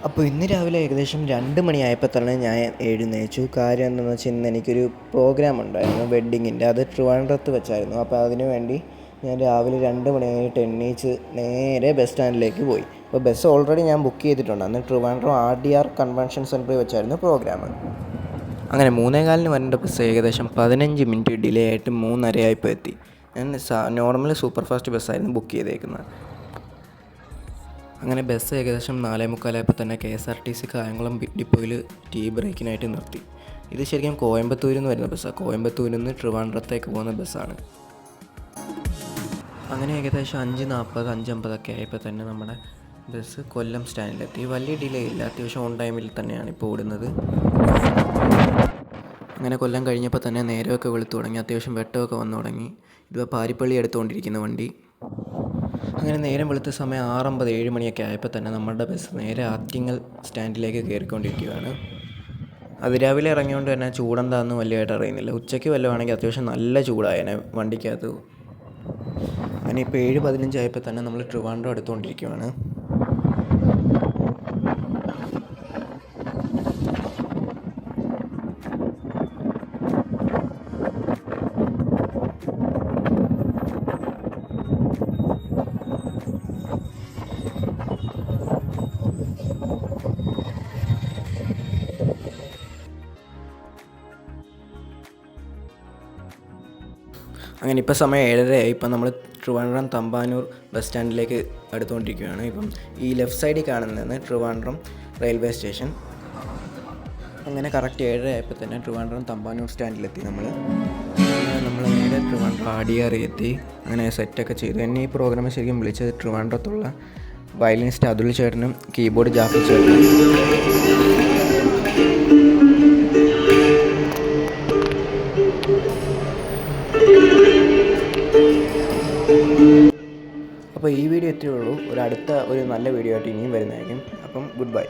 അപ്പോൾ ഇന്ന് രാവിലെ ഏകദേശം 2 മണിയായപ്പോൾ തന്നെ ഞാൻ എഴുന്നേച്ചു. കാര്യം എന്താണെന്ന് വെച്ചാൽ ഇന്ന് എനിക്കൊരു പ്രോഗ്രാം ഉണ്ടായിരുന്നു വെഡ്ഡിങ്ങിൻ്റെ. അത് ട്രിവാൻഡ്രത്ത് വെച്ചായിരുന്നു. അപ്പോൾ അതിനു വേണ്ടി ഞാൻ രാവിലെ 2 മണിയായിട്ട് എണീച്ച് നേരെ ബസ് സ്റ്റാൻഡിലേക്ക് പോയി. അപ്പോൾ ബസ് ഓൾറെഡി ഞാൻ ബുക്ക് ചെയ്തിട്ടുണ്ട്. അന്ന് ട്രിവാൻഡ്രം RDR കൺവെൻഷൻ സെൻറ്ററിൽ വെച്ചായിരുന്നു പ്രോഗ്രാം. അങ്ങനെ 3:15 വരേണ്ട ബസ് ഏകദേശം 15 മിനിറ്റ് ഡിലേ ആയിട്ട് 3:30 ആയപ്പോൾ എത്തി. ഞാൻ നോർമൽ സൂപ്പർ ഫാസ്റ്റ് ബസ്സായിരുന്നു ബുക്ക് ചെയ്തേക്കുന്നത്. അങ്ങനെ ബസ് ഏകദേശം 4:45 തന്നെ KSRTC കായംകുളം ഡിപ്പോയിൽ ടീ ബ്രേക്കിനായിട്ട് നിർത്തി. ഇത് ശരിക്കും കോയമ്പത്തൂരിൽ നിന്ന് വരുന്ന ബസ്സാണ്. കോയമ്പത്തൂരിൽ നിന്ന് ട്രിവാൻഡ്രത്തേക്ക് പോകുന്ന ബസ്സാണ്. അങ്ങനെ ഏകദേശം 5:40 5:50 ആയപ്പോൾ തന്നെ നമ്മുടെ ബസ് കൊല്ലം സ്റ്റാൻഡിലെത്തി. വലിയ ഡിലേ ഇല്ല, അത്യാവശ്യം ഓൺ ടൈമിൽ തന്നെയാണ് ഇപ്പോൾ ഓടുന്നത്. അങ്ങനെ കൊല്ലം കഴിഞ്ഞപ്പോൾ തന്നെ നേരമൊക്കെ വെളുത്തു തുടങ്ങി, അത്യാവശ്യം വെട്ടമൊക്കെ വന്നു തുടങ്ങി. ഇതിപ്പോൾ പാരിപ്പള്ളി എടുത്തുകൊണ്ടിരിക്കുന്ന വണ്ടി. അങ്ങനെ നേരം വെളുത്ത സമയം 6:50 7 മണിയൊക്കെ ആയപ്പോൾ തന്നെ നമ്മുടെ ബസ് നേരെ ആറ്റിങ്ങൽ സ്റ്റാൻഡിലേക്ക് കയറിക്കൊണ്ടിരിക്കുകയാണ്. അതിരാവിലെ ഇറങ്ങിയോണ്ട് തന്നെ ചൂടെന്താണെന്ന് വലിയതായിട്ട് അറിയുന്നില്ല. ഉച്ചയ്ക്ക് വല്ലതുമാണെങ്കിൽ അത്യാവശ്യം നല്ല ചൂടായേനെ വണ്ടിക്കകത്ത്. അങ്ങനെ ഇപ്പോൾ 7:15 ആയപ്പോൾ തന്നെ നമ്മൾ ട്രിവാൻഡ്രം എടുത്തുകൊണ്ടിരിക്കുകയാണ്. അങ്ങനെ ഇപ്പോൾ സമയം 7:30 ആയി. ഇപ്പം നമ്മൾ ട്രിവാൻഡ്രം തമ്പാനൂർ ബസ് സ്റ്റാൻഡിലേക്ക് അടുത്തുകൊണ്ടിരിക്കുകയാണ്. ഇപ്പം ഈ ലെഫ്റ്റ് സൈഡിൽ കാണുന്നതാണ് ട്രിവാൻഡ്രം റെയിൽവേ സ്റ്റേഷൻ. അങ്ങനെ കറക്റ്റ് 7:30 ആയപ്പോൾ തന്നെ ട്രിവാൻഡ്രം തമ്പാനൂർ സ്റ്റാൻഡിലെത്തി. നമ്മൾ നേരെ ട്രിവാൻഡ്രം RDR എത്തി. അങ്ങനെ സെറ്റൊക്കെ ചെയ്തു. എന്നെ ഈ പ്രോഗ്രാം ശരിക്കും വിളിച്ചത് ട്രിവാൻഡ്രത്തുള്ള വയലിനിസ്റ്റ് അതുൽ ചേട്ടനും കീബോർഡ് ജാഫർ ചേട്ടനും. അപ്പോൾ ഈ വീഡിയോ എത്തിയുള്ളൂ. ഒരു നല്ല വീഡിയോ ആയിട്ട് ഇനിയും വരുന്നതായിരിക്കും. അപ്പം ഗുഡ് ബൈ.